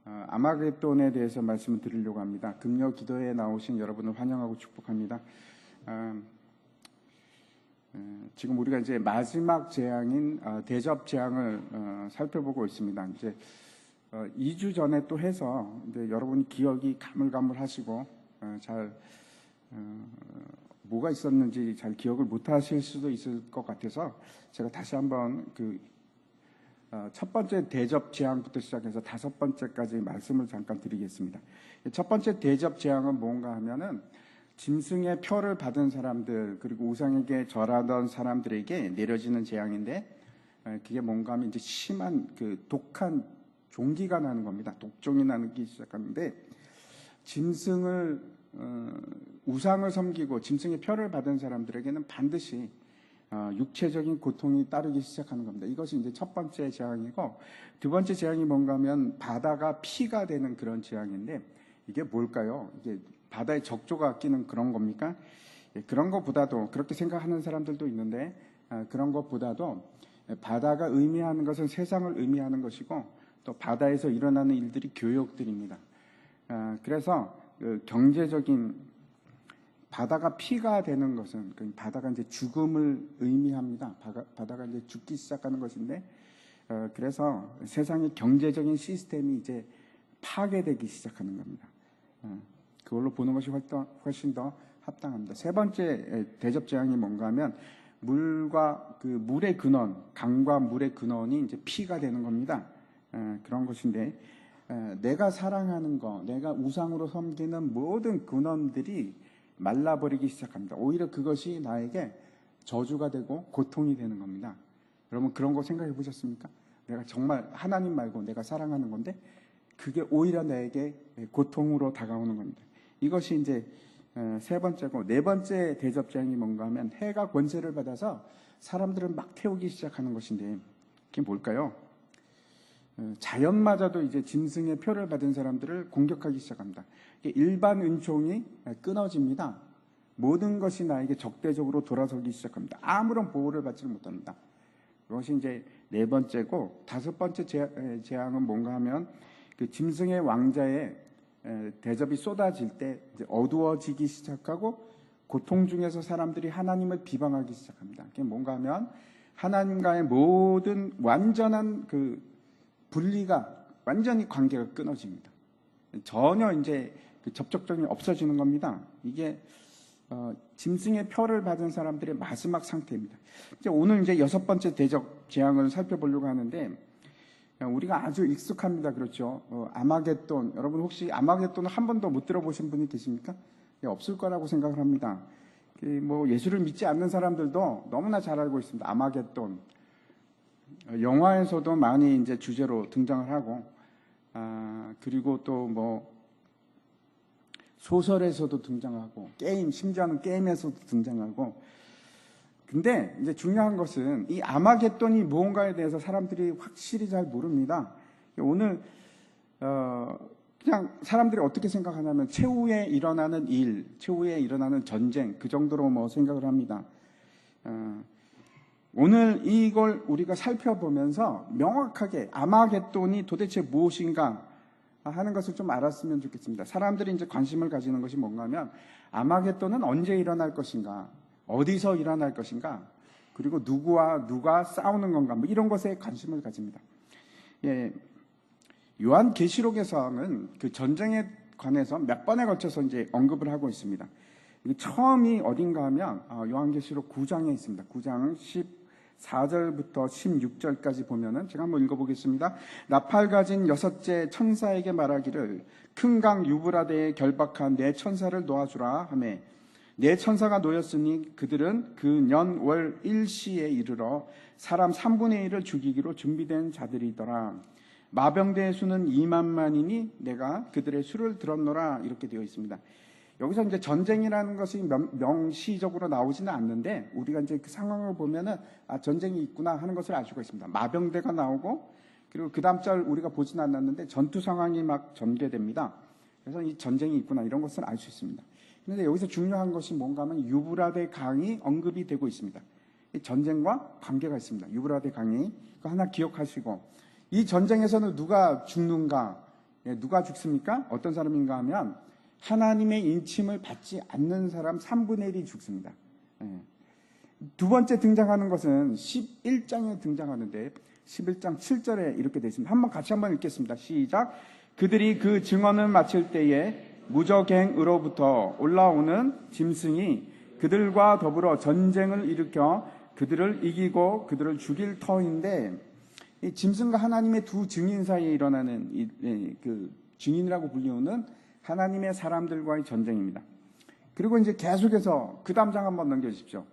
아마겟돈에 대해서 말씀을 드리려고 합니다. 금요 기도에 나오신 여러분을 환영하고 축복합니다. 지금 우리가 이제 마지막 재앙인 대접 재앙을 살펴보고 있습니다. 이제 2주 전에 또 해서 이제 여러분 기억이 가물가물하시고 잘 뭐가 있었는지 잘 기억을 못하실 수도 있을 것 같아서 제가 다시 한번 첫 번째 대접 재앙부터 시작해서 5번째까지 말씀을 잠깐 드리겠습니다. 첫 번째 대접 재앙은 뭔가 하면은 짐승의 표를 받은 사람들 그리고 우상에게 절하던 사람들에게 내려지는 재앙인데, 그게 뭔가 하면 이제 심한 독한 종기가 나는 겁니다. 독종이 나기 시작하는데, 짐승을 우상을 섬기고 짐승의 표를 받은 사람들에게는 반드시 육체적인 고통이 따르기 시작하는 겁니다. 이것이 이제 첫 번째 재앙이고, 두 번째 재앙이 뭔가 하면 바다가 피가 되는 그런 재앙인데, 이게 뭘까요? 이게 바다에 적조가 끼는 그런 겁니까? 그런 것보다도, 그렇게 생각하는 사람들도 있는데, 그런 것보다도 바다가 의미하는 것은 세상을 의미하는 것이고, 또 바다에서 일어나는 일들이 교역들입니다. 그래서 경제적인 바다가 피가 되는 것은 바다가 이제 죽음을 의미합니다. 바다가 이제 죽기 시작하는 것인데, 그래서 세상의 경제적인 시스템이 이제 파괴되기 시작하는 겁니다. 그걸로 보는 것이 훨씬 더 합당합니다. 세 번째 대접 재앙이 뭔가 하면 물과 물의 근원, 강과 물의 근원이 이제 피가 되는 겁니다. 그런 것인데, 내가 사랑하는 거, 내가 우상으로 섬기는 모든 근원들이 말라버리기 시작합니다. 오히려 그것이 나에게 저주가 되고 고통이 되는 겁니다. 여러분 그런 거 생각해 보셨습니까? 내가 정말 하나님 말고 내가 사랑하는 건데 그게 오히려 나에게 고통으로 다가오는 겁니다. 이것이 이제 세 번째고, 네 번째 대접 재앙이 뭔가 하면 해가 권세를 받아서 사람들을 막 태우기 시작하는 것인데, 그게 뭘까요? 자연마저도 이제 짐승의 표를 받은 사람들을 공격하기 시작합니다. 일반 은총이 끊어집니다. 모든 것이 나에게 적대적으로 돌아서기 시작합니다. 아무런 보호를 받지 못합니다. 이것이 이제 네 번째고, 다섯 번째 재앙은 뭔가 하면 짐승의 왕자의 대접이 쏟아질 때 이제 어두워지기 시작하고, 고통 중에서 사람들이 하나님을 비방하기 시작합니다. 그게 뭔가 하면 하나님과의 모든 완전한 분리가, 완전히 관계가 끊어집니다. 전혀 이제 접촉점이 없어지는 겁니다. 이게 짐승의 표를 받은 사람들의 마지막 상태입니다. 이제 오늘 이제 6번째 대접 재앙을 살펴보려고 하는데, 우리가 아주 익숙합니다. 그렇죠? 아마겟돈. 여러분 혹시 아마겟돈을 한 번도 못 들어보신 분이 계십니까? 없을 거라고 생각을 합니다. 뭐 예수를 믿지 않는 사람들도 너무나 잘 알고 있습니다. 아마겟돈. 영화에서도 많이 이제 주제로 등장을 하고, 그리고 또 뭐 소설에서도 등장하고, 심지어는 게임에서도 등장하고. 근데 이제 중요한 것은 이 아마겟돈이 무언가에 대해서 사람들이 확실히 잘 모릅니다. 오늘 그냥 사람들이 어떻게 생각하냐면 최후에 일어나는 일, 최후에 일어나는 전쟁, 그 정도로 뭐 생각을 합니다. 오늘 이걸 우리가 살펴보면서 명확하게 아마겟돈이 도대체 무엇인가 하는 것을 좀 알았으면 좋겠습니다. 사람들이 이제 관심을 가지는 것이 뭔가 하면 아마겟돈은 언제 일어날 것인가, 어디서 일어날 것인가, 그리고 누구와 누가 싸우는 건가, 뭐 이런 것에 관심을 가집니다. 요한계시록에서는 그 전쟁에 관해서 몇 번에 걸쳐서 이제 언급을 하고 있습니다. 처음이 어딘가 하면 요한계시록 9장에 있습니다. 9장 14절부터 16절까지 보면은, 제가 한번 읽어보겠습니다. 나팔 가진 6째 천사에게 말하기를, 큰 강 유브라데에 결박한 내 천사를 놓아주라 하매, 내 천사가 놓였으니 그들은 그 년 월 일시에 이르러 사람 3분의 1을 죽이기로 준비된 자들이더라. 마병대의 수는 2만만이니 내가 그들의 수를 들었노라. 이렇게 되어 있습니다. 여기서 이제 전쟁이라는 것이 명시적으로 나오지는 않는데, 우리가 이제 그 상황을 보면은 전쟁이 있구나 하는 것을 알 수가 있습니다. 마병대가 나오고, 그리고 그 다음 절 우리가 보지는 않았는데 전투 상황이 막 전개됩니다. 그래서 이 전쟁이 있구나 이런 것을 알 수 있습니다. 그런데 여기서 중요한 것이 뭔가 하면 유브라데 강이 언급이 되고 있습니다. 이 전쟁과 관계가 있습니다. 유브라데 강이. 그거 하나 기억하시고, 이 전쟁에서는 누가 죽는가, 예, 누가 죽습니까? 어떤 사람인가 하면 하나님의 인침을 받지 않는 사람 3분의 1이 죽습니다. 예. 두 번째 등장하는 것은 11장에 등장하는데 11장 7절에 이렇게 되어 있습니다. 같이 한번 읽겠습니다. 시작. 그들이 그 증언을 마칠 때에 무적행으로부터 올라오는 짐승이 그들과 더불어 전쟁을 일으켜 그들을 이기고 그들을 죽일 터인데, 이 짐승과 하나님의 두 증인 사이에 일어나는 그 증인이라고 불리우는 하나님의 사람들과의 전쟁입니다. 그리고 이제 계속해서 그 다음 장 한번 넘겨주십시오.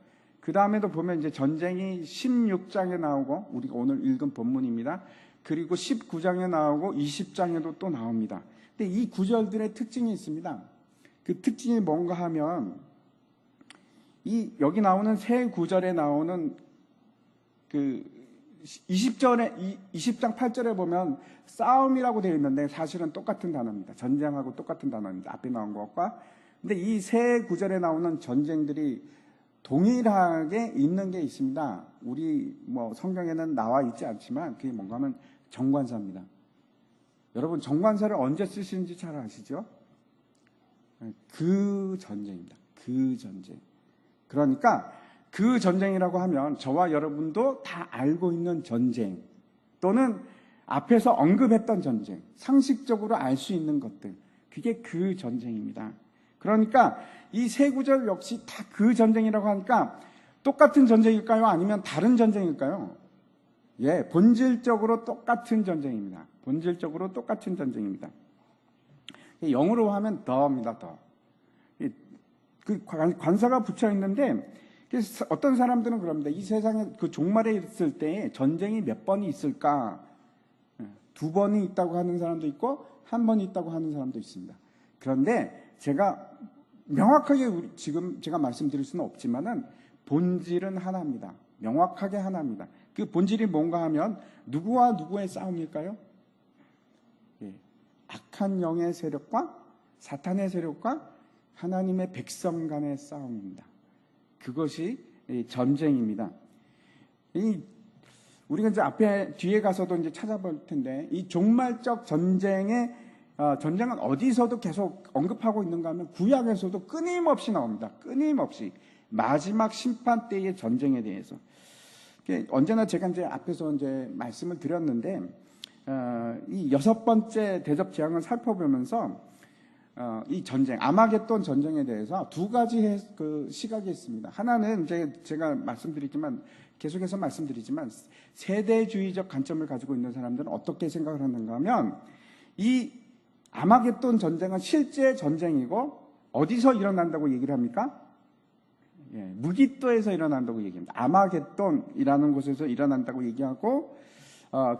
그 다음에도 보면 이제 전쟁이 16장에 나오고, 우리가 오늘 읽은 본문입니다. 그리고 19장에 나오고 20장에도 또 나옵니다. 근데 이 구절들의 특징이 있습니다. 그 특징이 뭔가 하면, 여기 나오는 세 구절에 나오는 그 20장 8절에 보면 싸움이라고 되어 있는데 사실은 똑같은 단어입니다. 전쟁하고 똑같은 단어입니다. 앞에 나온 것과. 근데 이 세 구절에 나오는 전쟁들이 동일하게 있는 게 있습니다. 우리 성경에는 나와 있지 않지만 그게 뭔가 하면 정관사입니다. 여러분, 정관사를 언제 쓰시는지 잘 아시죠? 그 전쟁입니다. 그 전쟁. 그러니까 그 전쟁이라고 하면 저와 여러분도 다 알고 있는 전쟁, 또는 앞에서 언급했던 전쟁, 상식적으로 알 수 있는 것들, 그게 그 전쟁입니다. 그러니까 이 세 구절 역시 다 그 전쟁이라고 하니까 똑같은 전쟁일까요? 아니면 다른 전쟁일까요? 예, 본질적으로 똑같은 전쟁입니다. 본질적으로 똑같은 전쟁입니다. 영어로 하면 더입니다. 더. 그 관사가 붙여 있는데, 어떤 사람들은 그럽니다. 이 세상에 그 종말에 있을 때 전쟁이 몇 번이 있을까? 2번이 있다고 하는 사람도 있고 1번이 있다고 하는 사람도 있습니다. 그런데 제가 명확하게 지금 제가 말씀드릴 수는 없지만은 본질은 하나입니다. 명확하게 하나입니다. 그 본질이 뭔가 하면 누구와 누구의 싸움일까요? 예, 악한 영의 세력과 사탄의 세력과 하나님의 백성 간의 싸움입니다. 그것이 전쟁입니다. 우리가 이제 뒤에 가서도 이제 찾아볼 텐데, 이 종말적 전쟁은 어디서도 계속 언급하고 있는가 하면 구약에서도 끊임없이 나옵니다. 끊임없이. 마지막 심판 때의 전쟁에 대해서. 언제나 제가 이제 앞에서 이제 말씀을 드렸는데, 이 6번째 대접 재앙을 살펴보면서 이 전쟁, 아마겟돈 전쟁에 대해서 두 가지 그 시각이 있습니다. 하나는 제가 계속해서 말씀드리지만 세대주의적 관점을 가지고 있는 사람들은 어떻게 생각을 하는가 하면, 이 아마겟돈 전쟁은 실제 전쟁이고 어디서 일어난다고 얘기를 합니까? 예, 무기또에서 일어난다고 얘기합니다. 아마겟돈이라는 곳에서 일어난다고 얘기하고,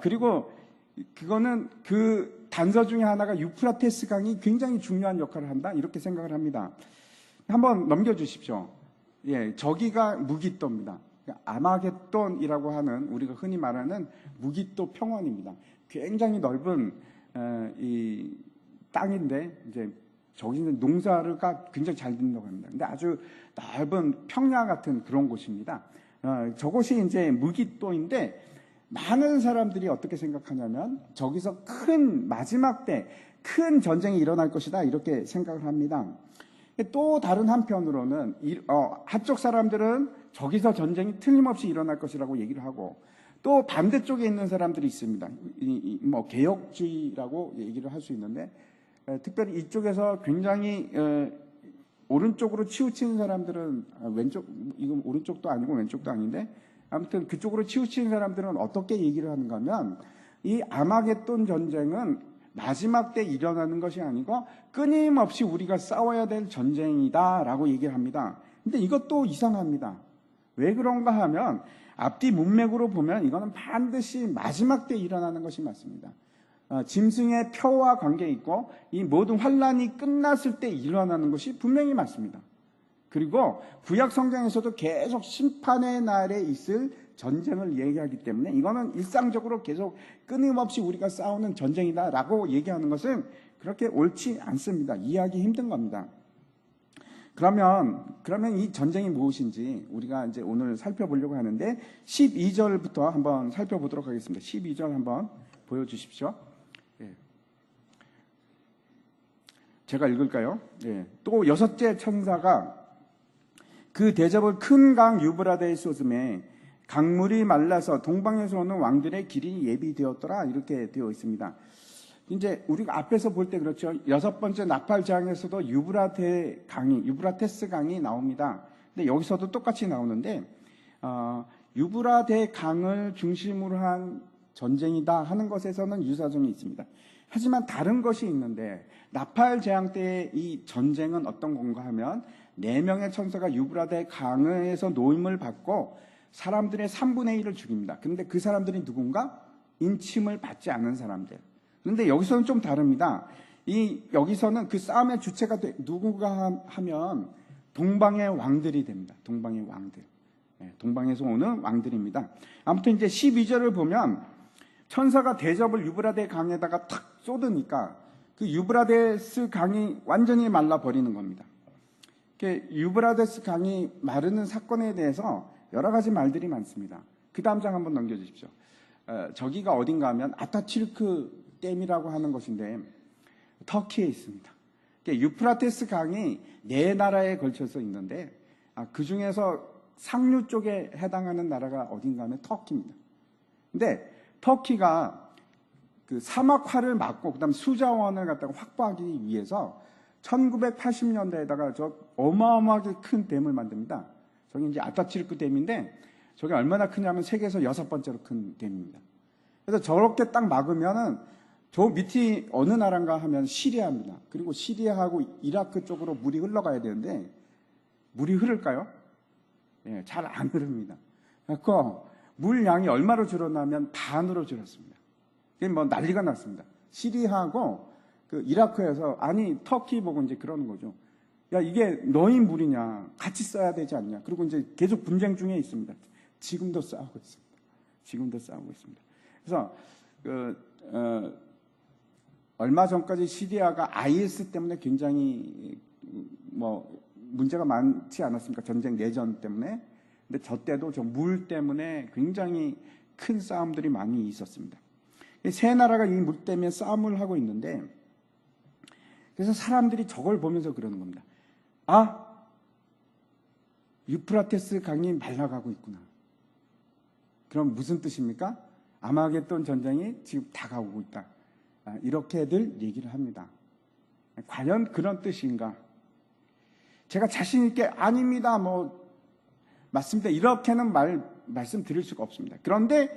그리고 그거는 그 단서 중에 하나가 유프라테스 강이 굉장히 중요한 역할을 한다, 이렇게 생각을 합니다. 한번 넘겨주십시오. 예, 저기가 무기또입니다. 아마겟돈이라고 하는 우리가 흔히 말하는 무기또 평원입니다. 굉장히 넓은 이 땅인데, 이제 저기는 농사가 굉장히 잘 된다고 합니다. 근데 아주 넓은 평야 같은 그런 곳입니다. 저곳이 이제 무기또인데, 많은 사람들이 어떻게 생각하냐면 저기서 마지막 때 큰 전쟁이 일어날 것이다, 이렇게 생각을 합니다. 또 다른 한편으로는 한쪽 사람들은 저기서 전쟁이 틀림없이 일어날 것이라고 얘기를 하고, 또 반대쪽에 있는 사람들이 있습니다. 개혁주의라고 얘기를 할 수 있는데, 특별히 이쪽에서 굉장히 오른쪽으로 치우치는 사람들은 이건 오른쪽도 아니고 왼쪽도 아닌데, 아무튼 그쪽으로 치우치는 사람들은 어떻게 얘기를 하는가 하면, 이 아마겟돈 전쟁은 마지막 때 일어나는 것이 아니고 끊임없이 우리가 싸워야 될 전쟁이다라고 얘기를 합니다. 근데 이것도 이상합니다. 왜 그런가 하면 앞뒤 문맥으로 보면 이거는 반드시 마지막 때 일어나는 것이 맞습니다. 짐승의 표와 관계 있고 이 모든 환란이 끝났을 때 일어나는 것이 분명히 맞습니다. 그리고 구약 성경에서도 계속 심판의 날에 있을 전쟁을 얘기하기 때문에 이거는 일상적으로 계속 끊임없이 우리가 싸우는 전쟁이다라고 얘기하는 것은 그렇게 옳지 않습니다. 이해하기 힘든 겁니다. 그러면 이 전쟁이 무엇인지 우리가 이제 오늘 살펴보려고 하는데, 12절부터 한번 살펴보도록 하겠습니다. 12절 한번 보여주십시오. 제가 읽을까요? 예. 또 여섯째 천사가 그 대접을 큰 강 유브라데에 쏟음에 강물이 말라서 동방에서 오는 왕들의 길이 예비되었더라. 이렇게 되어 있습니다. 이제 우리가 앞에서 볼 때 그렇죠. 여섯 번째 나팔장에서도 유브라테스 강이 나옵니다. 근데 여기서도 똑같이 나오는데 유브라데 강을 중심으로 한 전쟁이다 하는 것에서는 유사점이 있습니다. 하지만 다른 것이 있는데 나팔 재앙 때의 이 전쟁은 어떤 건가 하면 4명의 천사가 유브라데 강에서 노임을 받고 사람들의 3분의 1을 죽입니다. 그런데 그 사람들이 누군가? 인침을 받지 않은 사람들. 그런데 여기서는 좀 다릅니다. 여기서는 그 싸움의 주체가 누구가 하면 동방의 왕들이 됩니다. 동방의 왕들. 네, 동방에서 오는 왕들입니다. 아무튼 이제 12절을 보면 천사가 대접을 유브라데 강에다가 탁 쏟으니까 그 유브라데스 강이 완전히 말라버리는 겁니다. 유브라데스 강이 마르는 사건에 대해서 여러 가지 말들이 많습니다. 그 다음 장 한번 넘겨주십시오. 저기가 어딘가 하면 아타튀르크 댐이라고 하는 것인데 터키에 있습니다. 유프라테스 강이 4나라에 걸쳐서 있는데 그 중에서 상류 쪽에 해당하는 나라가 어딘가 하면 터키입니다. 근데 터키가 그 사막화를 막고 그다음 수자원을 갖다가 확보하기 위해서 1980년대에다가 저 어마어마하게 큰 댐을 만듭니다. 저기 이제 아타튀르크 댐인데 저게 얼마나 크냐면 세계에서 6번째로 큰 댐입니다. 그래서 저렇게 딱 막으면은 저 밑이 어느 나라인가 하면 시리아입니다. 그리고 시리아하고 이라크 쪽으로 물이 흘러가야 되는데 물이 흐를까요? 예, 잘 안 흐릅니다. 그래서 물 양이 얼마로 줄었냐면 반으로 줄었습니다. 이게 뭐 난리가 났습니다. 시리아하고 그 이라크에서 터키 보고 이제 그러는 거죠. 야, 이게 너희 물이냐? 같이 써야 되지 않냐? 그리고 이제 계속 분쟁 중에 있습니다. 지금도 싸우고 있습니다. 지금도 싸우고 있습니다. 그래서 얼마 전까지 시리아가 IS 때문에 굉장히 문제가 많지 않았습니까? 전쟁 내전 때문에. 근데 저 때도 저 물 때문에 굉장히 큰 싸움들이 많이 있었습니다. 세 나라가 이 물 때문에 싸움을 하고 있는데 그래서 사람들이 저걸 보면서 그러는 겁니다. 유프라테스 강이 말라가고 있구나. 그럼 무슨 뜻입니까? 아마겟돈 전쟁이 지금 다가오고 있다. 이렇게들 얘기를 합니다. 과연 그런 뜻인가? 제가 자신 있게 아닙니다. 맞습니다. 이렇게는 말씀드릴 수가 없습니다. 그런데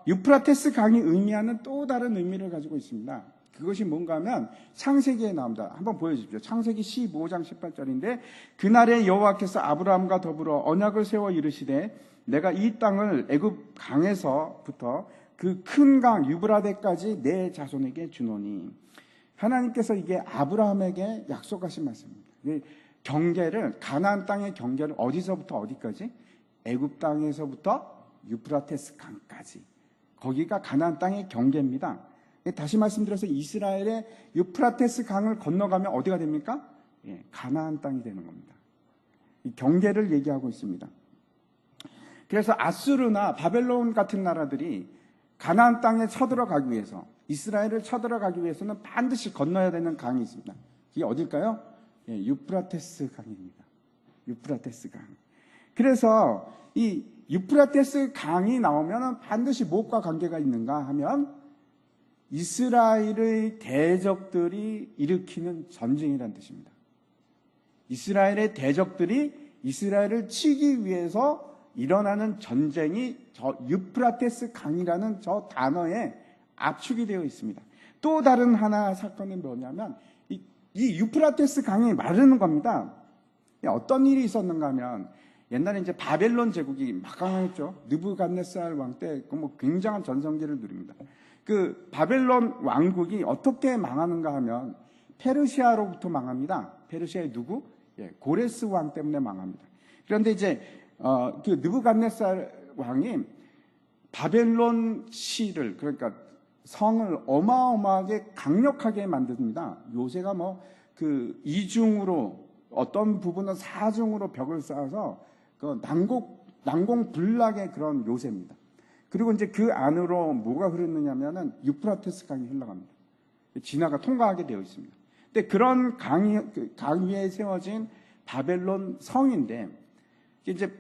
유프라테스 강이 의미하는 또 다른 의미를 가지고 있습니다. 그것이 뭔가 하면 창세기에 나옵니다. 한번 보여주십시오. 창세기 15장 18절인데 그날에 여호와께서 아브라함과 더불어 언약을 세워 이르시되 내가 이 땅을 애굽 강에서부터 그 큰 강 유브라데까지 내 자손에게 주노니. 하나님께서 이게 아브라함에게 약속하신 말씀입니다. 경계를 가나안 땅의 경계를 어디서부터 어디까지? 애굽 땅에서부터 유프라테스 강까지. 거기가 가나안 땅의 경계입니다. 다시 말씀드려서 이스라엘의 유프라테스 강을 건너가면 어디가 됩니까? 가나안 땅이 되는 겁니다. 이 경계를 얘기하고 있습니다. 그래서 아수르나 바벨론 같은 나라들이 가나안 땅에 쳐들어가기 위해서 이스라엘을 쳐들어가기 위해서는 반드시 건너야 되는 강이 있습니다. 이게 어딜까요? 유프라테스 강입니다. 유프라테스 강. 그래서 이 유프라테스 강이 나오면 반드시 무엇과 관계가 있는가 하면 이스라엘의 대적들이 일으키는 전쟁이라는 뜻입니다. 이스라엘의 대적들이 이스라엘을 치기 위해서 일어나는 전쟁이 저 유프라테스 강이라는 저 단어에 압축이 되어 있습니다. 또 다른 하나 사건은 뭐냐면 이 유프라테스 강이 마르는 겁니다. 어떤 일이 있었는가 하면 옛날에 이제 바벨론 제국이 막강했죠. 느부갓네살 왕 때 굉장한 전성기를 누립니다. 그 바벨론 왕국이 어떻게 망하는가 하면 페르시아로부터 망합니다. 페르시아의 누구? 고레스 왕 때문에 망합니다. 그런데 이제 그 느부갓네살 왕이 바벨론 시를 그러니까 성을 어마어마하게 강력하게 만듭니다. 요새가 그 이중으로 어떤 부분은 사중으로 벽을 쌓아서 그 난공불락의 그런 요새입니다. 그리고 이제 그 안으로 뭐가 흐르느냐면은 유프라테스 강이 흘러갑니다. 통과하게 되어 있습니다. 근데 그런 강 위에 세워진 바벨론 성인데, 이제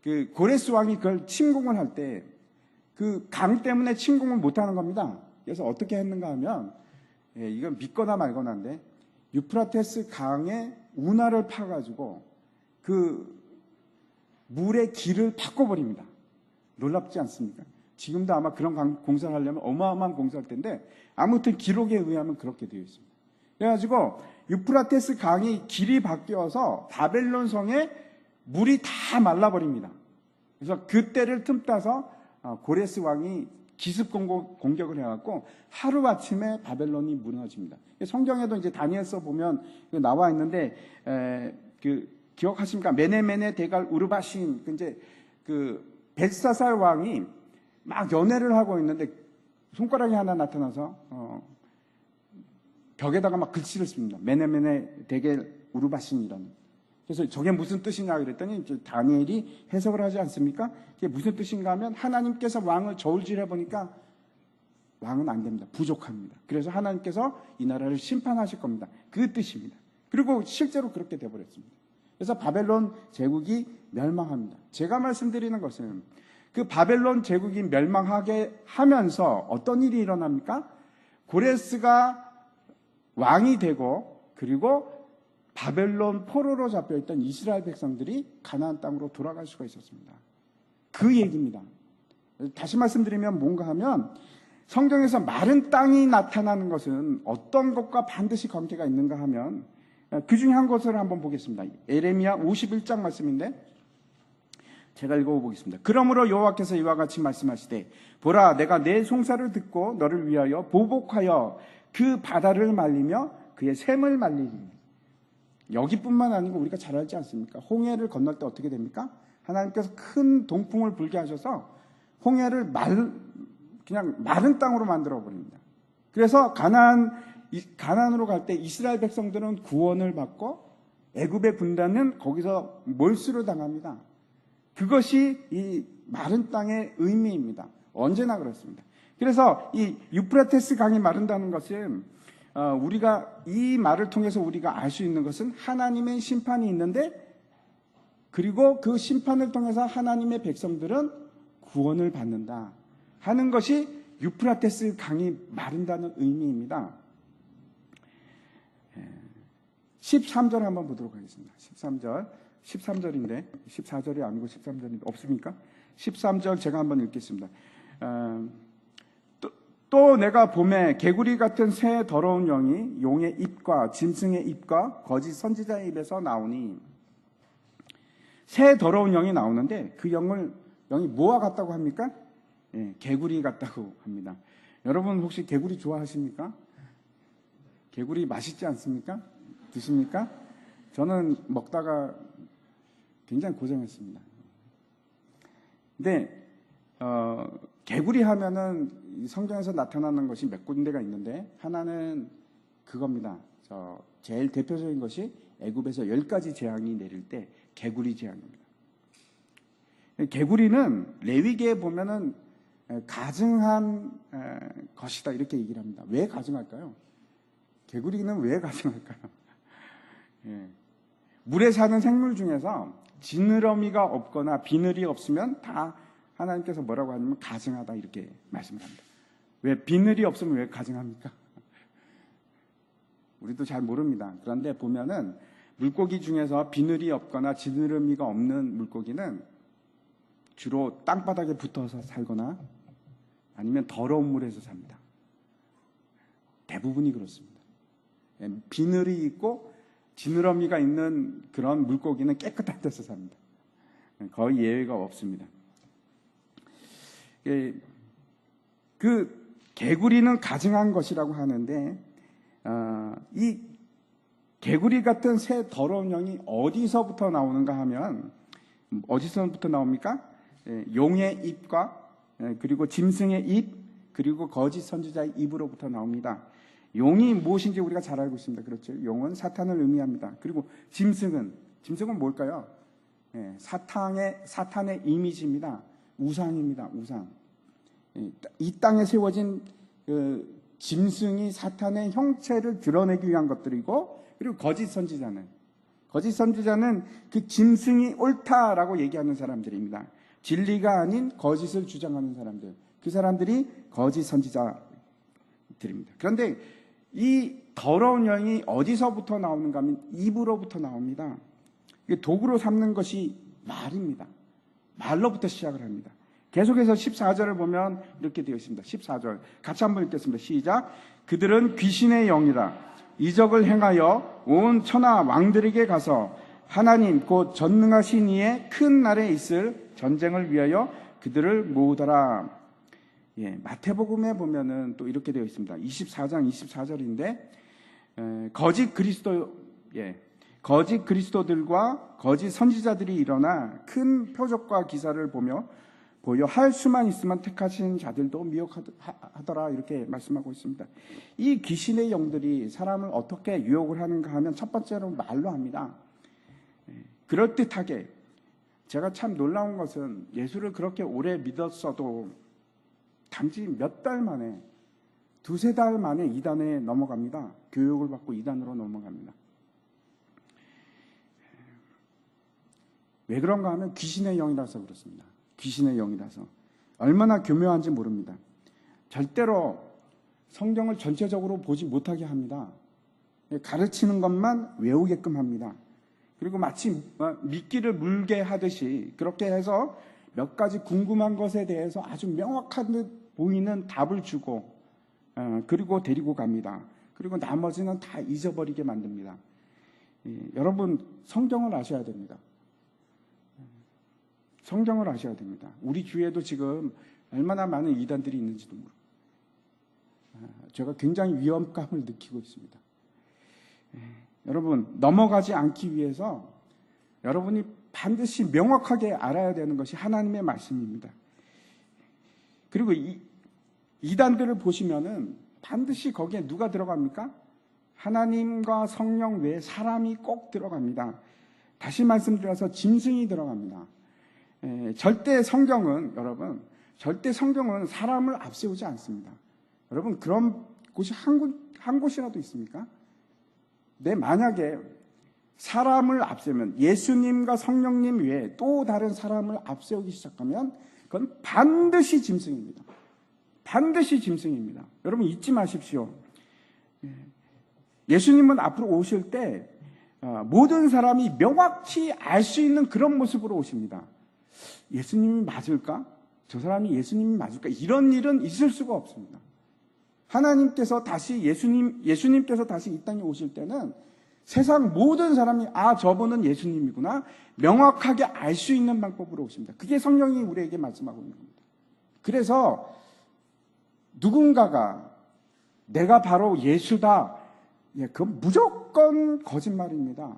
그 고레스 왕이 그걸 침공을 할 때 그 강 때문에 침공을 못하는 겁니다. 그래서 어떻게 했는가 하면, 이건 믿거나 말거나인데, 유프라테스 강에 운하를 파가지고 그 물의 길을 바꿔버립니다. 놀랍지 않습니까? 지금도 아마 그런 공사를 하려면 어마어마한 공사할 텐데, 아무튼 기록에 의하면 그렇게 되어 있습니다. 그래가지고 유프라테스 강이 길이 바뀌어서 바벨론 성에 물이 다 말라버립니다. 그래서 그때를 틈타서 고레스 왕이 기습 공격을 해갖고 하루아침에 바벨론이 무너집니다. 성경에도 이제 다니엘서 보면 나와 있는데, 기억하십니까? 메네메네 데갈 우르바신, 이제 벨사살 왕이 막 연애를 하고 있는데 손가락이 하나 나타나서 벽에다가 막 글씨를 씁니다. 메네메네 데겔 우르바신이라는. 그래서 저게 무슨 뜻이냐 그랬더니 이제 다니엘이 해석을 하지 않습니까? 이게 무슨 뜻인가 하면 하나님께서 왕을 저울질해 보니까 왕은 안 됩니다. 부족합니다. 그래서 하나님께서 이 나라를 심판하실 겁니다. 그 뜻입니다. 그리고 실제로 그렇게 돼버렸습니다. 그래서 바벨론 제국이 멸망합니다. 제가 말씀드리는 것은 그 바벨론 제국이 멸망하게 하면서 어떤 일이 일어납니까? 고레스가 왕이 되고, 그리고 바벨론 포로로 잡혀있던 이스라엘 백성들이 가나안 땅으로 돌아갈 수가 있었습니다. 그 얘기입니다. 다시 말씀드리면 뭔가 하면, 성경에서 마른 땅이 나타나는 것은 어떤 것과 반드시 관계가 있는가 하면, 그 중에 한 것을 한번 보겠습니다. 에레미야 51장 말씀인데 제가 읽어보겠습니다. 그러므로 여호와께서 이와 같이 말씀하시되, 보라, 내가 내 송사를 듣고 너를 위하여 보복하여 그 바다를 말리며 그의 샘을 말리리. 여기뿐만 아니고 우리가 잘 알지 않습니까? 홍해를 건널 때 어떻게 됩니까? 하나님께서 큰 동풍을 불게 하셔서 홍해를 그냥 마른 땅으로 만들어 버립니다. 그래서 가나안으로 갈 때 이스라엘 백성들은 구원을 받고 애굽의 군단은 거기서 몰수를 당합니다. 그것이 이 마른 땅의 의미입니다. 언제나 그렇습니다. 그래서 이 유프라테스 강이 마른다는 것은 우리가 이 말을 통해서 우리가 알 수 있는 것은 하나님의 심판이 있는데, 그리고 그 심판을 통해서 하나님의 백성들은 구원을 받는다 하는 것이 유프라테스 강이 마른다는 의미입니다. 13절 한번 보도록 하겠습니다. 13절인데 14절이 아니고 13절인데 없습니까? 13절 제가 한번 읽겠습니다. 또 내가 봄에 개구리 같은 새 더러운 영이 용의 입과 짐승의 입과 거짓 선지자의 입에서 나오니, 새 더러운 영이 나오는데 그 영이 뭐와 같다고 합니까? 개구리 같다고 합니다. 여러분 혹시 개구리 좋아하십니까? 개구리 맛있지 않습니까? 드십니까? 저는 먹다가 굉장히 고생했습니다. 근데 개구리 하면은 성경에서 나타나는 것이 몇 군데가 있는데, 하나는 그겁니다. 제일 대표적인 것이 애굽에서 10가지 재앙이 내릴 때 개구리 재앙입니다. 개구리는 레위기에 보면은 가증한 것이다 이렇게 얘기를 합니다. 왜 가증할까요? 개구리는 왜 가증할까요? 물에 사는 생물 중에서 지느러미가 없거나 비늘이 없으면 다 하나님께서 뭐라고 하냐면 가증하다 이렇게 말씀을 합니다. 왜 비늘이 없으면 왜 가증합니까? 우리도 잘 모릅니다. 그런데 보면은 물고기 중에서 비늘이 없거나 지느러미가 없는 물고기는 주로 땅바닥에 붙어서 살거나 아니면 더러운 물에서 삽니다. 대부분이 그렇습니다. 비늘이 있고 지느러미가 있는 그런 물고기는 깨끗한 데서 삽니다. 거의 예외가 없습니다. 그 개구리는 가증한 것이라고 하는데, 이 개구리 같은 새 더러운 영이 어디서부터 나오는가 하면, 어디서부터 나옵니까? 용의 입과 그리고 짐승의 입, 그리고 거짓 선지자의 입으로부터 나옵니다. 용이 무엇인지 우리가 잘 알고 있습니다. 그렇죠? 용은 사탄을 의미합니다. 그리고 짐승은 뭘까요? 사탄의 이미지입니다. 우상입니다. 우상. 이 땅에 세워진 짐승이 사탄의 형체를 드러내기 위한 것들이고, 그리고 거짓 선지자는 그 짐승이 옳다라고 얘기하는 사람들입니다. 진리가 아닌 거짓을 주장하는 사람들, 그 사람들이 거짓 선지자들입니다. 그런데 이 더러운 영이 어디서부터 나오는가 하면 입으로부터 나옵니다. 도구로 삼는 것이 말입니다. 말로부터 시작을 합니다. 계속해서 14절을 보면 이렇게 되어 있습니다. 14절 같이 한번 읽겠습니다. 시작. 그들은 귀신의 영이라 이적을 행하여 온 천하 왕들에게 가서 하나님 곧 전능하신 이의 큰 날에 있을 전쟁을 위하여 그들을 모으더라. 마태복음에 보면은 또 이렇게 되어 있습니다. 24장 24절인데 거짓 그리스도들과 거짓 선지자들이 일어나 큰 표적과 기사를 보여 할 수만 있으면 택하신 자들도 미혹하더라, 이렇게 말씀하고 있습니다. 이 귀신의 영들이 사람을 어떻게 유혹을 하는가 하면 첫 번째로 말로 합니다. 그럴듯하게. 제가 참 놀라운 것은 예수를 그렇게 오래 믿었어도 단지 몇 달 만에, 두세 달 만에 이단에 넘어갑니다. 교육을 받고 이단으로 넘어갑니다. 왜 그런가 하면 귀신의 영이라서 그렇습니다. 귀신의 영이라서. 얼마나 교묘한지 모릅니다. 절대로 성경을 전체적으로 보지 못하게 합니다. 가르치는 것만 외우게끔 합니다. 그리고 마치 미끼를 물게 하듯이 그렇게 해서 몇 가지 궁금한 것에 대해서 아주 명확한 듯 보이는 답을 주고, 그리고 데리고 갑니다. 그리고 나머지는 다 잊어버리게 만듭니다. 여러분, 성경을 아셔야 됩니다. 성경을 아셔야 됩니다. 우리 주위에도 지금 얼마나 많은 이단들이 있는지도 모르고, 제가 굉장히 위험감을 느끼고 있습니다. 여러분, 넘어가지 않기 위해서 여러분이 반드시 명확하게 알아야 되는 것이 하나님의 말씀입니다. 그리고 이단들을 보시면은 반드시 거기에 누가 들어갑니까? 하나님과 성령 외에 사람이 꼭 들어갑니다. 다시 말씀드려서 짐승이 들어갑니다. 절대 성경은 사람을 앞세우지 않습니다. 여러분, 그런 곳이 한 곳이라도 있습니까? 만약에 사람을 앞세우면, 예수님과 성령님 외에 또 다른 사람을 앞세우기 시작하면 그건 반드시 짐승입니다. 반드시 짐승입니다. 여러분, 잊지 마십시오. 예수님은 앞으로 오실 때 모든 사람이 명확히 알 수 있는 그런 모습으로 오십니다. 예수님이 맞을까? 저 사람이 예수님이 맞을까? 이런 일은 있을 수가 없습니다. 하나님께서 다시 예수님께서 다시 이 땅에 오실 때는 세상 모든 사람이 저분은 예수님이구나 명확하게 알 수 있는 방법으로 오십니다. 그게 성령이 우리에게 말씀하고 있는 겁니다. 그래서 누군가가 내가 바로 예수다, 그건 무조건 거짓말입니다.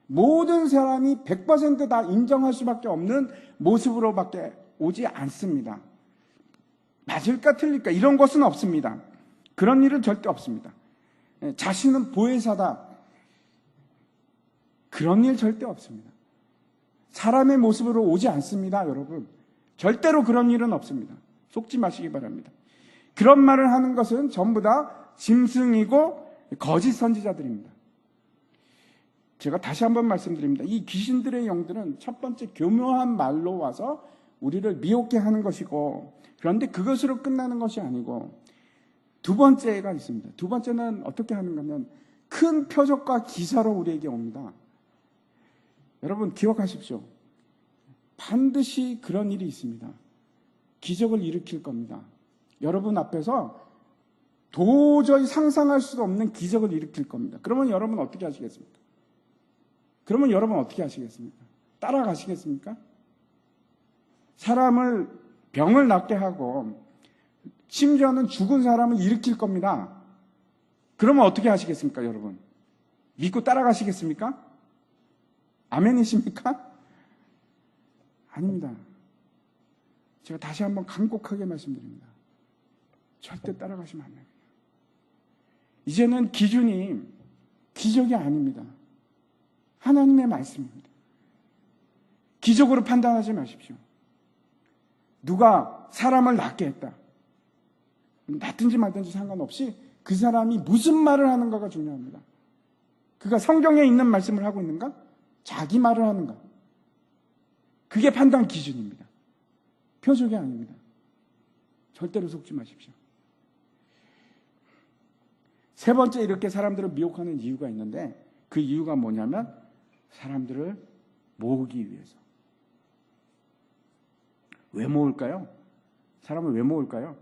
모든 사람이 100% 다 인정할 수밖에 없는 모습으로밖에 오지 않습니다. 맞을까 틀릴까 이런 것은 없습니다. 그런 일은 절대 없습니다. 자신은 보혜사다, 그런 일 절대 없습니다. 사람의 모습으로 오지 않습니다, 여러분. 절대로 그런 일은 없습니다. 속지 마시기 바랍니다. 그런 말을 하는 것은 전부 다 짐승이고 거짓 선지자들입니다. 제가 다시 한번 말씀드립니다. 이 귀신들의 영들은 첫 번째 교묘한 말로 와서 우리를 미혹게 하는 것이고, 그런데 그것으로 끝나는 것이 아니고 두 번째가 있습니다. 두 번째는 어떻게 하는가 하면 큰 표적과 기사로 우리에게 옵니다. 여러분, 기억하십시오. 반드시 그런 일이 있습니다. 기적을 일으킬 겁니다. 여러분 앞에서 도저히 상상할 수 없는 기적을 일으킬 겁니다. 그러면 여러분 어떻게 하시겠습니까? 따라가시겠습니까? 사람을 병을 낫게 하고 심지어는 죽은 사람을 일으킬 겁니다. 그러면 어떻게 하시겠습니까, 여러분? 믿고 따라가시겠습니까? 아멘이십니까? 아닙니다. 제가 다시 한번 간곡하게 말씀드립니다. 절대 따라가시면 안 됩니다. 이제는 기준이 기적이 아닙니다. 하나님의 말씀입니다. 기적으로 판단하지 마십시오. 누가 사람을 낫게 했다, 낫든지 말든지 상관없이 그 사람이 무슨 말을 하는가가 중요합니다. 그가 성경에 있는 말씀을 하고 있는가? 자기 말을 하는가? 그게 판단 기준입니다. 표적이 아닙니다. 절대로 속지 마십시오. 세 번째, 이렇게 사람들을 미혹하는 이유가 있는데 그 이유가 뭐냐면 사람들을 모으기 위해서. 왜 모을까요? 사람을 왜 모을까요?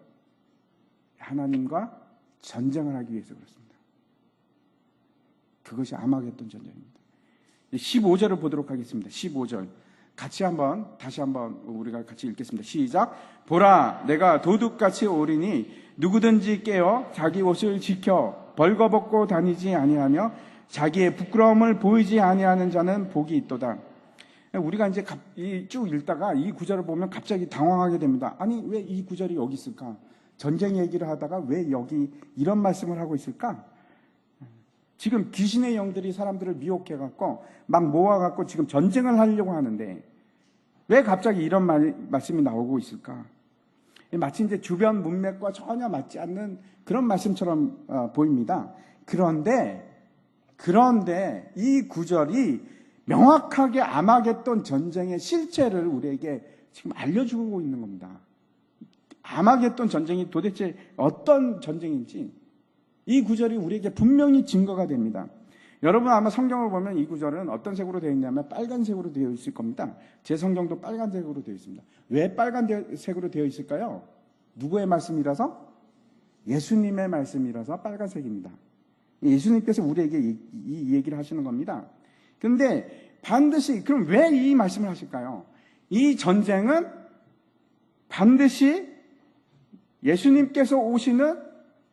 하나님과 전쟁을 하기 위해서 그렇습니다. 그것이 아마겟돈 전쟁입니다. 15절을 보도록 하겠습니다. 15절. 다시 한번 우리가 같이 읽겠습니다. 시작. 보라, 내가 도둑같이 오리니 누구든지 깨어 자기 옷을 지켜 벌거벗고 다니지 아니하며 자기의 부끄러움을 보이지 아니하는 자는 복이 있도다. 우리가 이제 쭉 읽다가 이 구절을 보면 갑자기 당황하게 됩니다. 아니, 왜 이 구절이 여기 있을까? 전쟁 얘기를 하다가 왜 여기 이런 말씀을 하고 있을까? 지금 귀신의 영들이 사람들을 미혹해갖고 막 모아갖고 지금 전쟁을 하려고 하는데 왜 갑자기 이런 말씀이 나오고 있을까? 마치 이제 주변 문맥과 전혀 맞지 않는 그런 말씀처럼 보입니다. 그런데 이 구절이 명확하게 아마겟돈 전쟁의 실체를 우리에게 지금 알려주고 있는 겁니다. 아마겟돈 전쟁이 도대체 어떤 전쟁인지 이 구절이 우리에게 분명히 증거가 됩니다. 여러분 아마 성경을 보면 이 구절은 어떤 색으로 되어 있냐면 빨간색으로 되어 있을 겁니다. 제 성경도 빨간색으로 되어 있습니다. 왜 빨간색으로 되어 있을까요? 누구의 말씀이라서? 예수님의 말씀이라서 빨간색입니다. 예수님께서 우리에게 이 얘기를 하시는 겁니다. 그런데 반드시, 그럼 왜 이 말씀을 하실까요? 이 전쟁은 반드시 예수님께서 오시는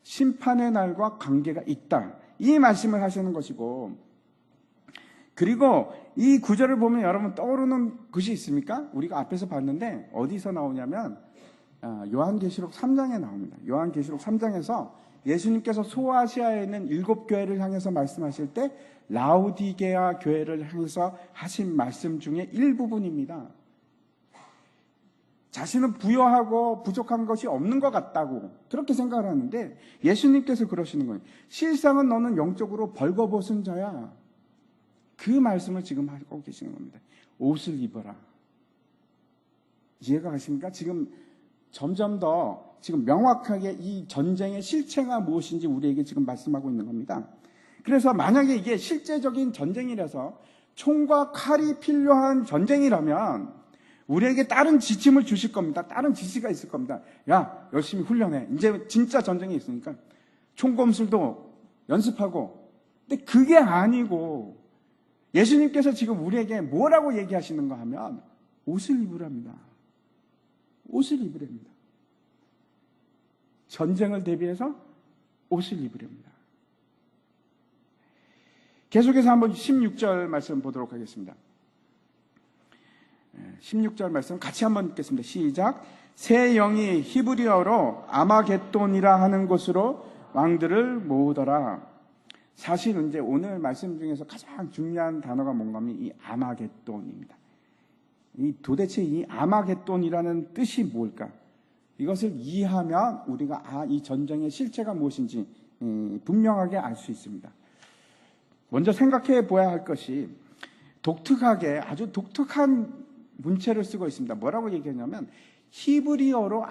심판의 날과 관계가 있다. 이 말씀을 하시는 것이고, 그리고 이 구절을 보면 여러분 떠오르는 것이 있습니까? 우리가 앞에서 봤는데 어디서 나오냐면 요한계시록 3장에 나옵니다. 요한계시록 3장에서 예수님께서 소아시아에 있는 7교회를 향해서 말씀하실 때 라우디게아 교회를 향해서 하신 말씀 중에 일부분입니다. 자신은 부여하고 부족한 것이 없는 것 같다고 그렇게 생각을 하는데 예수님께서 그러시는 거예요. 실상은 너는 영적으로 벌거벗은 자야. 그 말씀을 지금 하고 계시는 겁니다. 옷을 입어라. 이해가 가십니까? 지금 점점 더 지금 명확하게 이 전쟁의 실체가 무엇인지 우리에게 지금 말씀하고 있는 겁니다. 그래서 만약에 이게 실제적인 전쟁이라서 총과 칼이 필요한 전쟁이라면 우리에게 다른 지침을 주실 겁니다. 다른 지시가 있을 겁니다. 야, 열심히 훈련해. 이제 진짜 전쟁이 있으니까 총검술도 연습하고. 근데 그게 아니고 예수님께서 지금 우리에게 뭐라고 얘기하시는가 하면 옷을 입으랍니다. 옷을 입으랍니다. 전쟁을 대비해서 옷을 입으랍니다. 계속해서 한번 16절 말씀 보도록 하겠습니다. 16절 말씀 같이 한번 읽겠습니다. 시작. 새 영이 히브리어로 아마겟돈이라 하는 곳으로 왕들을 모으더라. 사실 이제 오늘 말씀 중에서 가장 중요한 단어가 뭔가 하면 이 아마겟돈입니다. 도대체 이 아마겟돈이라는 뜻이 뭘까? 이것을 이해하면 우리가 이 전쟁의 실체가 무엇인지 분명하게 알 수 있습니다. 먼저 생각해 보아야 할 것이 독특하게 아주 독특한 문체를 쓰고 있습니다. 뭐라고 얘기하냐면 히브리어로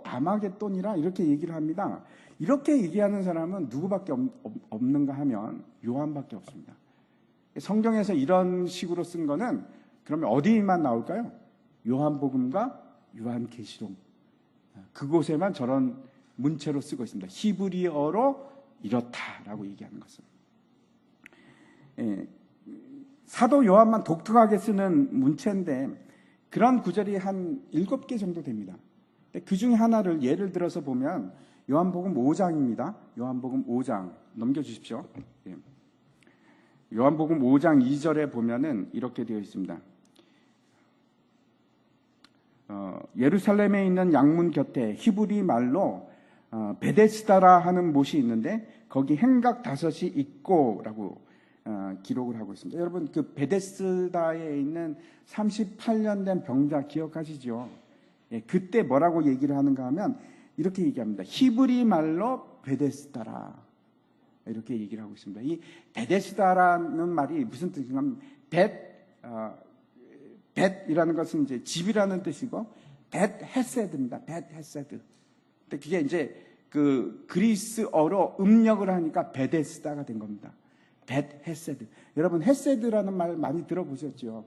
아마겟돈이라 이렇게 얘기를 합니다. 이렇게 얘기하는 사람은 누구밖에 없는가 하면 요한밖에 없습니다. 성경에서 이런 식으로 쓴 거는 그러면 어디만 나올까요? 요한복음과 요한계시록 그곳에만 저런 문체로 쓰고 있습니다. 히브리어로 이렇다라고 얘기하는 것은. 사도 요한만 독특하게 쓰는 문체인데 그런 구절이 한 7개 정도 됩니다. 그 중에 하나를 예를 들어서 보면 요한복음 5장입니다. 요한복음 5장 넘겨주십시오. 요한복음 5장 2절에 보면은 이렇게 되어 있습니다. 예루살렘에 있는 양문 곁에 히브리 말로 베데스다라 하는 못이 있는데 거기 행각 5이 있고라고 기록을 하고 있습니다. 여러분 그 베데스다에 있는 38년 된 병자 기억하시죠? 예, 그때 뭐라고 얘기를 하는가 하면 이렇게 얘기합니다. 히브리 말로 베데스다라. 이렇게 얘기를 하고 있습니다. 이 베데스다라는 말이 무슨 뜻인가 하면 벳이라는 것은 이제 집이라는 뜻이고 벳 헤세드입니다. 벳 헤세드. 근데 그게 이제 그 그리스어로 음력을 하니까 베데스다가 된 겁니다. 벳 헤세드. 여러분 헤세드라는 말 많이 들어보셨죠?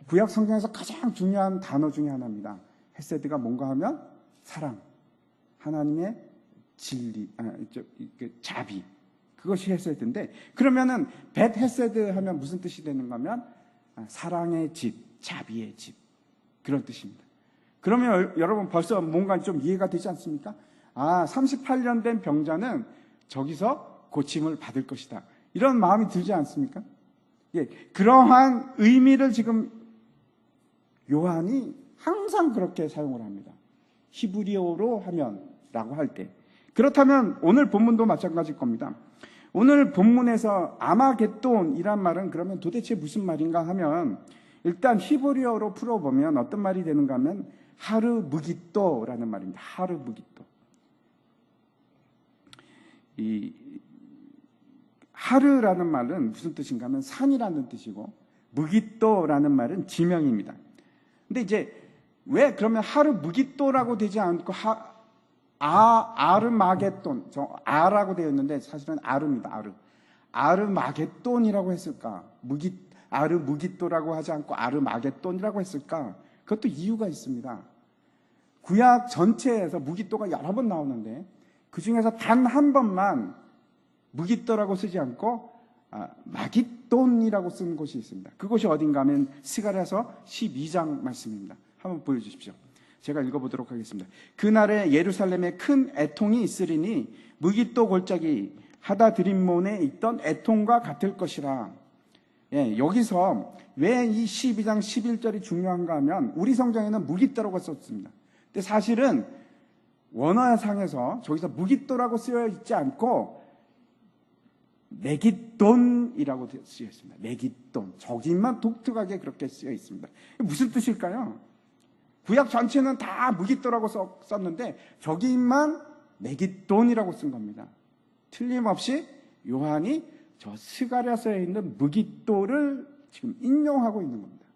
구약 성경에서 가장 중요한 단어 중에 하나입니다. 헤세드가 뭔가 하면 사랑, 하나님의 진리, 자비. 그것이 헤세드인데 그러면은 벳 헤세드 하면 무슨 뜻이 되는가 하면 사랑의 집, 자비의 집. 그런 뜻입니다. 그러면 여러분 벌써 뭔가 좀 이해가 되지 않습니까? 38년 된 병자는 저기서 고침을 받을 것이다. 이런 마음이 들지 않습니까? 예, 그러한 의미를 지금 요한이 항상 그렇게 사용을 합니다. 히브리어로 하면라고 할 때. 그렇다면 오늘 본문도 마찬가지일 겁니다. 오늘 본문에서 아마겟돈이란 말은 그러면 도대체 무슨 말인가 하면 일단 히브리어로 풀어보면 어떤 말이 되는가 하면 하르 무깃도라는 말입니다. 하르 무깃도. 이 하르라는 말은 무슨 뜻인가 하면 산이라는 뜻이고 무깃도라는 말은 지명입니다. 근데 이제 왜 그러면 하르 무깃도라고 되지 않고 아르마겟돈, 저 아라고 되어 있는데 사실은 아르입니다. 아르마겟돈이라고 했을까? 아르 무깃도라고 하지 않고 아르마겟돈이라고 했을까? 그것도 이유가 있습니다. 구약 전체에서 무깃도가 여러 번 나오는데 그 중에서 단 한 번만 무깃도라고 쓰지 않고 마깃돈이라고 쓴 곳이 있습니다. 그곳이 어딘가 하면 스가랴서 12장 말씀입니다. 한번 보여주십시오. 제가 읽어보도록 하겠습니다. 그날에 예루살렘에 큰 애통이 있으리니 무깃도 골짜기 하다드림몬에 있던 애통과 같을 것이라. 예, 여기서 왜 이 12장 11절이 중요한가 하면 우리 성경에는 무깃도라고 썼습니다. 근데 사실은 원어상에서 저기서 무깃도라고 쓰여 있지 않고 메깃돈이라고 쓰여 있습니다. 메깃돈. 저기만 독특하게 그렇게 쓰여 있습니다. 무슨 뜻일까요? 구약 전체는 다 무깃도라고 썼는데 저기만 메깃돈이라고 쓴 겁니다. 틀림없이 요한이 저 스가랴서에 있는 무깃도를 지금 인용하고 있는 겁니다.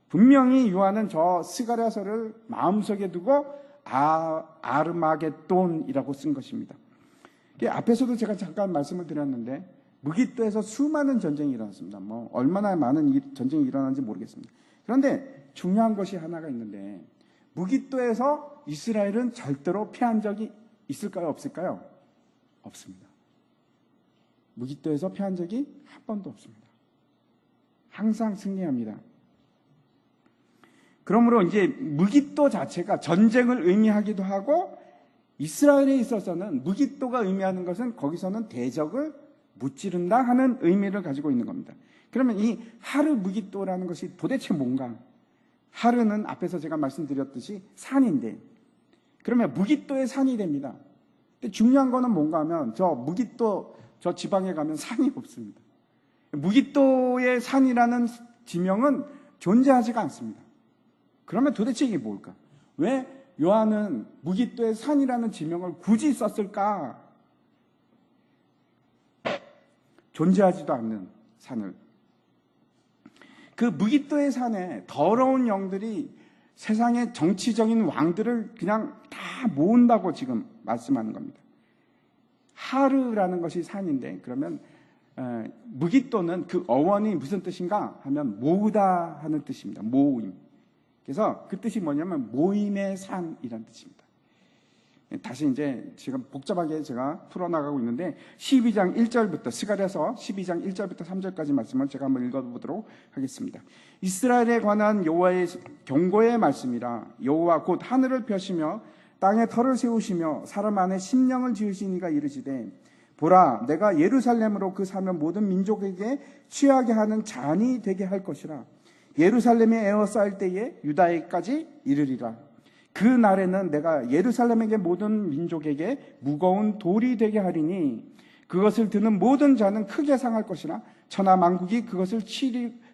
분명히 요한은 저 스가랴서를 마음속에 두고 아르마겟돈이라고 쓴 것입니다. 앞에서도 제가 잠깐 말씀을 드렸는데 무깃도에서 수많은 전쟁이 일어났습니다. 얼마나 많은 전쟁이 일어났는지 모르겠습니다. 그런데 중요한 것이 하나가 있는데 무깃도에서 이스라엘은 절대로 패한 적이 있을까요? 없을까요? 없습니다. 무깃도에서 패한 적이 한 번도 없습니다. 항상 승리합니다. 그러므로 이제 무깃도 자체가 전쟁을 의미하기도 하고 이스라엘에 있어서는 무깃도가 의미하는 것은 거기서는 대적을 무찌른다 하는 의미를 가지고 있는 겁니다. 그러면 이 하르 무깃도라는 것이 도대체 뭔가? 하르는 앞에서 제가 말씀드렸듯이 산인데 그러면 무깃도의 산이 됩니다. 근데 중요한 거는 뭔가 하면 저 무깃도 저 지방에 가면 산이 없습니다. 무깃도의 산이라는 지명은 존재하지가 않습니다. 그러면 도대체 이게 뭘까? 왜 요한은 무깃도의 산이라는 지명을 굳이 썼을까? 존재하지도 않는 산을. 그 무깃도의 산에 더러운 영들이 세상의 정치적인 왕들을 그냥 다 모은다고 지금 말씀하는 겁니다. 하르라는 것이 산인데 그러면 무깃도는 그 어원이 무슨 뜻인가 하면 모으다 하는 뜻입니다. 모임. 그래서 그 뜻이 뭐냐면 모임의 산이라는 뜻입니다. 다시 이제 지금 복잡하게 제가 풀어나가고 있는데 12장 1절부터 스가랴서 12장 1절부터 3절까지 말씀을 제가 한번 읽어보도록 하겠습니다. 이스라엘에 관한 여호와의 경고의 말씀이라. 여호와 곧 하늘을 펴시며 땅에 터를 세우시며 사람 안에 심령을 지으시니가 이르시되 보라 내가 예루살렘으로 그 사면 모든 민족에게 취하게 하는 잔이 되게 할 것이라. 예루살렘에 에워싸일 때에 유다에까지 이르리라. 그 날에는 내가 예루살렘에게 모든 민족에게 무거운 돌이 되게 하리니 그것을 드는 모든 자는 크게 상할 것이라. 천하 만국이 그것을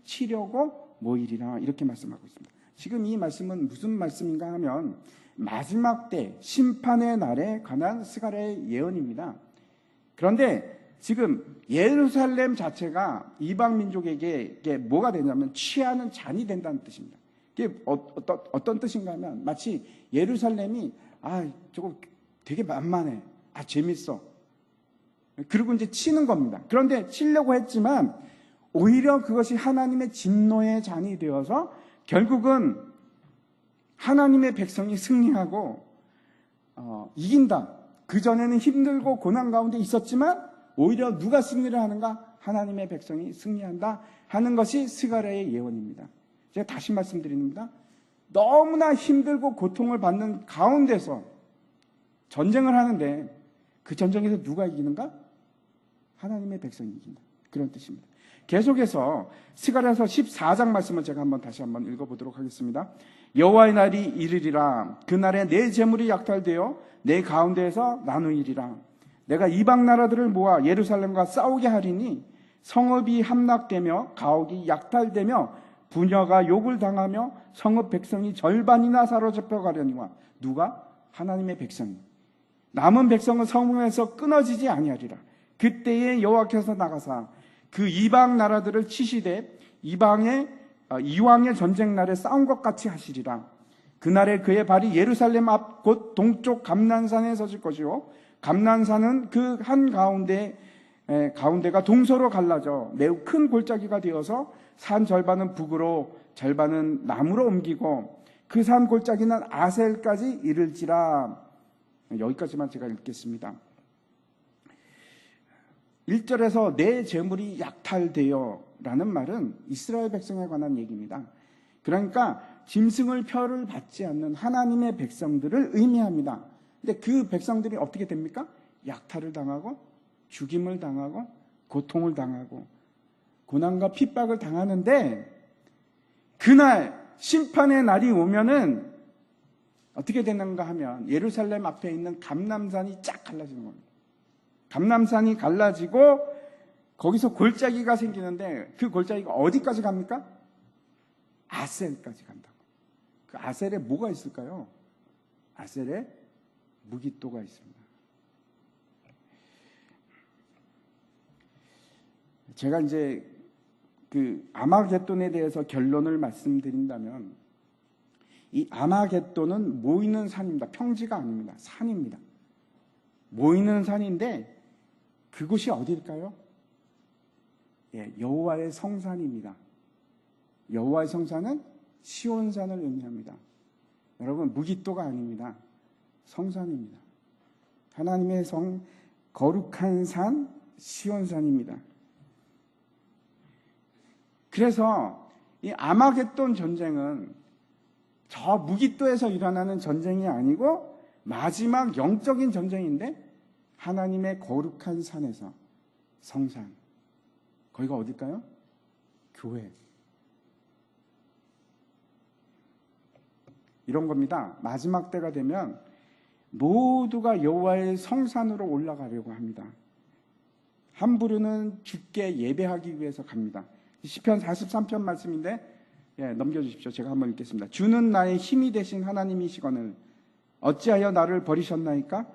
치려고 모이리라. 이렇게 말씀하고 있습니다. 지금 이 말씀은 무슨 말씀인가 하면 마지막 때 심판의 날에 관한 스가랴의 예언입니다. 그런데 지금 예루살렘 자체가 이방 민족에게 이게 뭐가 되냐면 취하는 잔이 된다는 뜻입니다. 이게 어떤 뜻인가 하면 마치 예루살렘이 저거 되게 만만해, 재밌어, 그리고 이제 치는 겁니다. 그런데 치려고 했지만 오히려 그것이 하나님의 진노의 잔이 되어서 결국은 하나님의 백성이 승리하고 이긴다. 그전에는 힘들고 고난 가운데 있었지만 오히려 누가 승리를 하는가? 하나님의 백성이 승리한다 하는 것이 스가랴의 예언입니다. 제가 다시 말씀드립니다. 너무나 힘들고 고통을 받는 가운데서 전쟁을 하는데 그 전쟁에서 누가 이기는가? 하나님의 백성이 이긴다. 그런 뜻입니다. 계속해서 스가랴서 14장 말씀을 제가 다시 한번 읽어보도록 하겠습니다. 여호와의 날이 이르리라. 그날에 내 재물이 약탈되어 내 가운데에서 나누이리라. 내가 이방 나라들을 모아 예루살렘과 싸우게 하리니 성읍이 함락되며 가옥이 약탈되며 부녀가 욕을 당하며 성읍 백성이 절반이나 사로잡혀 가려니와. 누가? 하나님의 백성이. 남은 백성은 성읍에서 끊어지지 아니하리라. 그때에 여호와께서 나가사 그 이방 나라들을 치시되 이왕의 전쟁 날에 싸운 것 같이 하시리라. 그날에 그의 발이 예루살렘 앞 곧 동쪽 감난산에 서질 것이요 감난산은 그 한 가운데가 동서로 갈라져 매우 큰 골짜기가 되어서 산 절반은 북으로 절반은 남으로 옮기고 그 산 골짜기는 아셀까지 이를지라. 여기까지만 제가 읽겠습니다. 1절에서 내 재물이 약탈되어 라는 말은 이스라엘 백성에 관한 얘기입니다. 그러니까 짐승을 표를 받지 않는 하나님의 백성들을 의미합니다. 근데 그 백성들이 어떻게 됩니까? 약탈을 당하고 죽임을 당하고 고통을 당하고 고난과 핍박을 당하는데 그날 심판의 날이 오면은 어떻게 되는가 하면 예루살렘 앞에 있는 감람산이 쫙 갈라지는 겁니다. 감람산이 갈라지고 거기서 골짜기가 생기는데 그 골짜기가 어디까지 갑니까? 아셀까지 간다고. 그 아셀에 뭐가 있을까요? 아셀에 무기토가 있습니다. 제가 이제 그 아마겟돈에 대해서 결론을 말씀드린다면 이 아마겟돈은 모이는 산입니다. 평지가 아닙니다. 산입니다. 모이는 산인데 그곳이 어디일까요? 여호와의 성산입니다. 여호와의 성산은 시온산을 의미합니다. 여러분, 무기토가 아닙니다. 성산입니다. 하나님의 성, 거룩한 산, 시온산입니다. 그래서 이 아마겟돈 전쟁은 저 무기토에서 일어나는 전쟁이 아니고 마지막 영적인 전쟁인데 하나님의 거룩한 산에서 성산. 거기가 어딜까요? 교회. 이런 겁니다. 마지막 때가 되면 모두가 여호와의 성산으로 올라가려고 합니다. 한 부류는 주께 예배하기 위해서 갑니다. 시편 43편 말씀인데 넘겨주십시오. 제가 한번 읽겠습니다. 주는 나의 힘이 되신 하나님이시거늘 어찌하여 나를 버리셨나이까?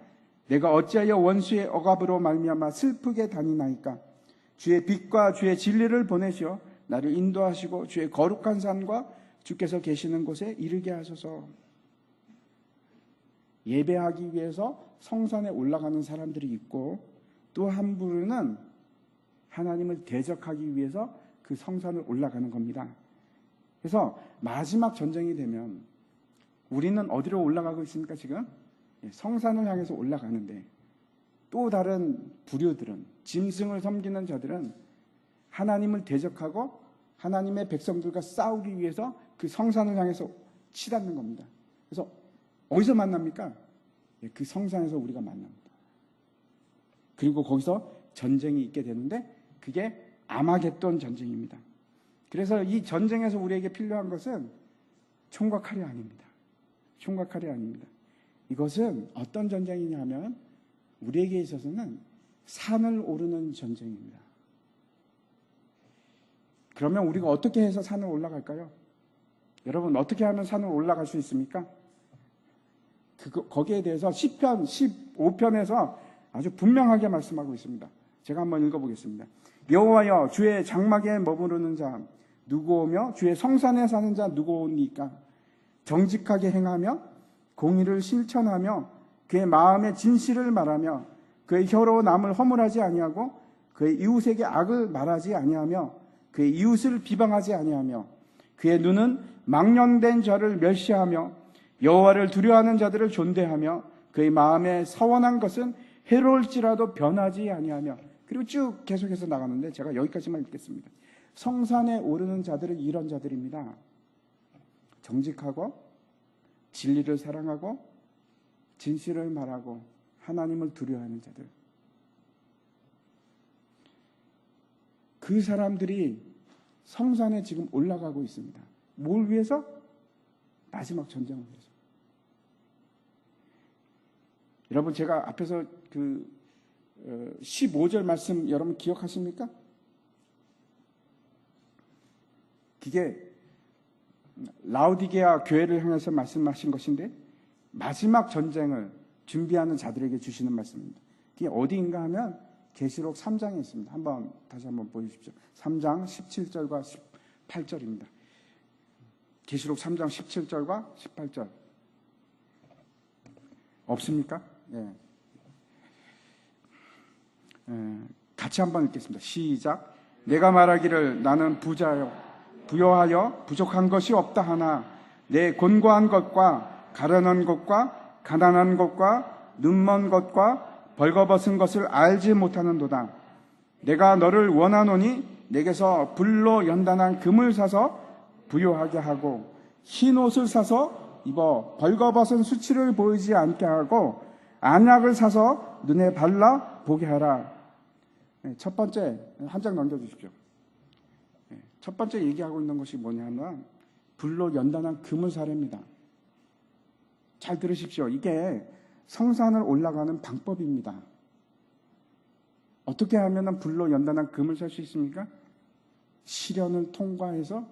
내가 어찌하여 원수의 억압으로 말미암아 슬프게 다니나이까? 주의 빛과 주의 진리를 보내시어 나를 인도하시고 주의 거룩한 산과 주께서 계시는 곳에 이르게 하소서. 예배하기 위해서 성산에 올라가는 사람들이 있고 또 한 부류는 하나님을 대적하기 위해서 그 성산을 올라가는 겁니다. 그래서 마지막 전쟁이 되면 우리는 어디로 올라가고 있습니까? 지금 성산을 향해서 올라가는데 또 다른 부류들은 짐승을 섬기는 자들은 하나님을 대적하고 하나님의 백성들과 싸우기 위해서 그 성산을 향해서 치닫는 겁니다. 그래서 어디서 만납니까? 그 성산에서 우리가 만납니다. 그리고 거기서 전쟁이 있게 되는데 그게 아마겟돈 전쟁입니다. 그래서 이 전쟁에서 우리에게 필요한 것은 총과 칼이 아닙니다. 총과 칼이 아닙니다. 이것은 어떤 전쟁이냐 하면 우리에게 있어서는 산을 오르는 전쟁입니다. 그러면 우리가 어떻게 해서 산을 올라갈까요? 여러분 어떻게 하면 산을 올라갈 수 있습니까? 거기에 대해서 시편 15편에서 아주 분명하게 말씀하고 있습니다. 제가 한번 읽어보겠습니다. 여호와여 주의 장막에 머무르는 자 누구오며 주의 성산에 사는 자 누구오니까? 정직하게 행하며 공의를 실천하며 그의 마음에 진실을 말하며 그의 혀로 남을 허물하지 아니하고 그의 이웃에게 악을 말하지 아니하며 그의 이웃을 비방하지 아니하며 그의 눈은 망령된 자를 멸시하며 여호와를 두려워하는 자들을 존대하며 그의 마음에 서원한 것은 해로울지라도 변하지 아니하며, 그리고 쭉 계속해서 나가는데 제가 여기까지만 읽겠습니다. 성산에 오르는 자들은 이런 자들입니다. 정직하고 진리를 사랑하고 진실을 말하고 하나님을 두려워하는 자들. 그 사람들이 성산에 지금 올라가고 있습니다. 뭘 위해서? 마지막 전쟁을 위해서. 여러분 제가 앞에서 15절 말씀 여러분 기억하십니까? 그게 라우디게아 교회를 향해서 말씀하신 것인데 마지막 전쟁을 준비하는 자들에게 주시는 말씀입니다. 그게 어디인가 하면 계시록 3장에 있습니다. 다시 한번 보여주십시오. 3장 17절과 18절입니다. 계시록 3장 17절과 18절. 없습니까? 예. 같이 한번 읽겠습니다. 시작. 내가 말하기를 나는 부여하여 부족한 것이 없다 하나 내 곤고한 것과 가련한 것과 가난한 것과 눈먼 것과 벌거벗은 것을 알지 못하는도다. 내가 너를 원하노니 내게서 불로 연단한 금을 사서 부요하게 하고 흰 옷을 사서 입어 벌거벗은 수치를 보이지 않게 하고 안약을 사서 눈에 발라 보게 하라. 첫 번째 한 장 넘겨주십시오. 첫 번째 얘기하고 있는 것이 뭐냐면 불로 연단한 금을 사랍니다. 잘 들으십시오. 이게 성산을 올라가는 방법입니다. 어떻게 하면 불로 연단한 금을 살 수 있습니까? 시련을 통과해서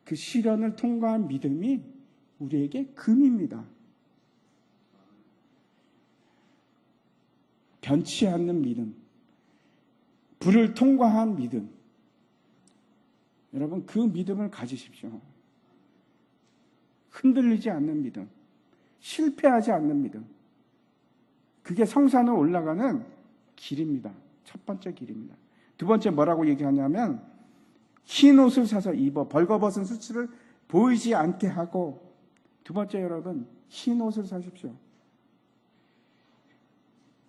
그 시련을 통과한 믿음이 우리에게 금입니다. 변치 않는 믿음, 불을 통과한 믿음. 여러분 그 믿음을 가지십시오. 흔들리지 않는 믿음, 실패하지 않는 믿음. 그게 성산을 올라가는 길입니다. 첫 번째 길입니다. 두 번째 뭐라고 얘기하냐면 흰 옷을 사서 입어 벌거벗은 수치를 보이지 않게 하고, 두 번째 여러분 흰 옷을 사십시오.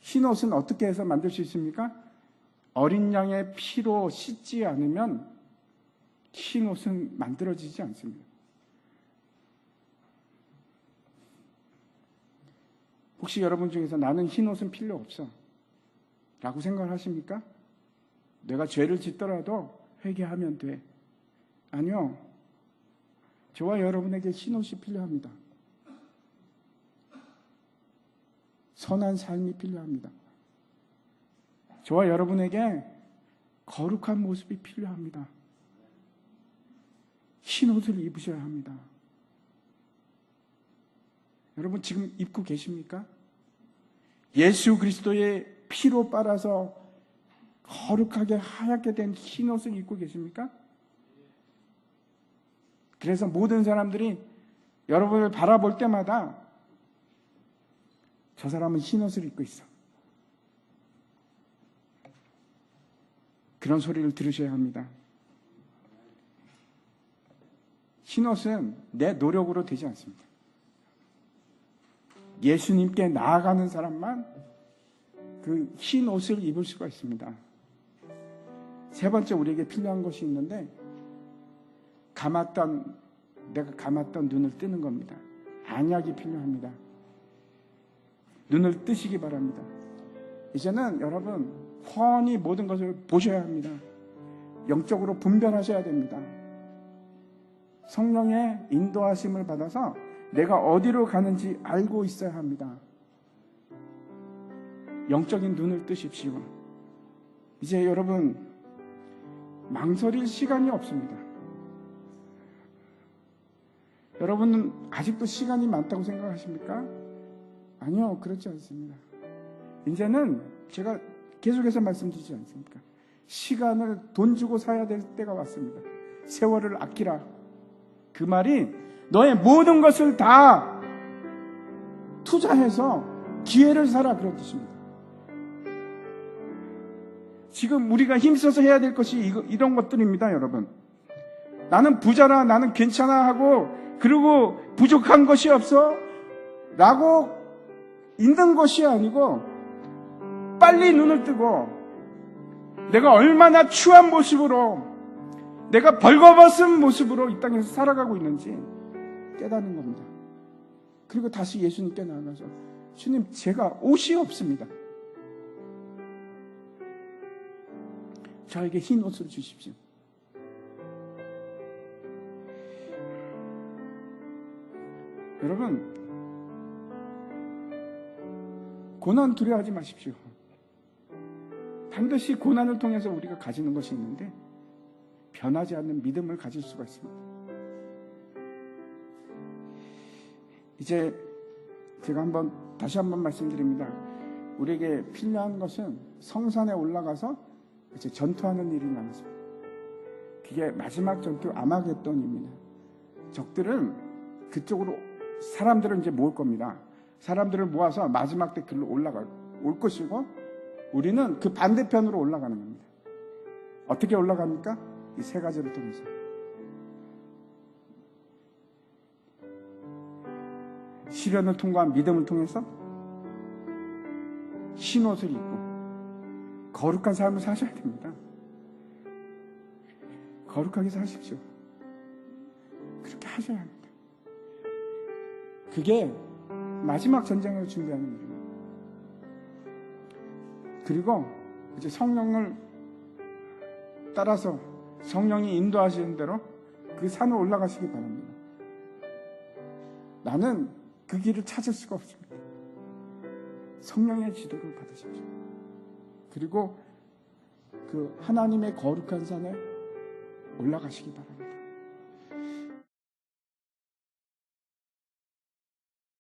흰 옷은 어떻게 해서 만들 수 있습니까? 어린 양의 피로 씻지 않으면 흰 옷은 만들어지지 않습니다. 혹시 여러분 중에서 나는 흰 옷은 필요 없어 라고 생각하십니까? 내가 죄를 짓더라도 회개하면 돼. 아니요. 저와 여러분에게 흰 옷이 필요합니다. 선한 삶이 필요합니다. 저와 여러분에게 거룩한 모습이 필요합니다. 흰 옷을 입으셔야 합니다. 여러분 지금 입고 계십니까? 예수 그리스도의 피로 빨아서 거룩하게 하얗게 된 흰 옷을 입고 계십니까? 그래서 모든 사람들이 여러분을 바라볼 때마다 저 사람은 흰 옷을 입고 있어. 그런 소리를 들으셔야 합니다. 흰 옷은 내 노력으로 되지 않습니다. 예수님께 나아가는 사람만 그 흰 옷을 입을 수가 있습니다. 세 번째 우리에게 필요한 것이 있는데 내가 감았던 눈을 뜨는 겁니다. 안약이 필요합니다. 눈을 뜨시기 바랍니다. 이제는 여러분 훤히 모든 것을 보셔야 합니다. 영적으로 분별하셔야 됩니다. 성령의 인도하심을 받아서 내가 어디로 가는지 알고 있어야 합니다. 영적인 눈을 뜨십시오. 이제 여러분 망설일 시간이 없습니다. 여러분은 아직도 시간이 많다고 생각하십니까? 아니요, 그렇지 않습니다. 이제는 제가 계속해서 말씀드리지 않습니까? 시간을 돈 주고 사야 될 때가 왔습니다. 세월을 아끼라. 그 말이 너의 모든 것을 다 투자해서 기회를 사라, 그런 뜻입니다. 지금 우리가 힘써서 해야 될 것이 이런 것들입니다, 여러분. 나는 부자라, 나는 괜찮아 하고, 그리고 부족한 것이 없어 라고 있는 것이 아니고, 빨리 눈을 뜨고 내가 얼마나 추한 모습으로, 내가 벌거벗은 모습으로 이 땅에서 살아가고 있는지 깨닫는 겁니다. 그리고 다시 예수님께 나아가서, 주님, 제가 옷이 없습니다. 저에게 흰 옷을 주십시오. 여러분, 고난 두려워하지 마십시오. 반드시 고난을 통해서 우리가 가지는 것이 있는데 변하지 않는 믿음을 가질 수가 있습니다. 이제 제가 다시 한번 말씀드립니다. 우리에게 필요한 것은 성산에 올라가서 이제 전투하는 일이 남았습니다. 그게 마지막 전투 아마겟돈입니다. 적들은 그쪽으로 사람들을 이제 모을 겁니다. 사람들을 모아서 마지막 때 길로 올 것이고, 우리는 그 반대편으로 올라가는 겁니다. 어떻게 올라갑니까? 이 세 가지를 통해서. 시련을 통과한 믿음을 통해서 흰 옷을 입고 거룩한 삶을 사셔야 됩니다. 거룩하게 사십시오. 그렇게 하셔야 합니다. 그게 마지막 전쟁을 준비하는 일입니다. 그리고 이제 성령을 따라서 성령이 인도하시는 대로 그 산을 올라가시기 바랍니다. 나는 그 길을 찾을 수가 없습니다. 성령의 지도를 받으십시오. 그리고 그 하나님의 거룩한 산에 올라가시기 바랍니다.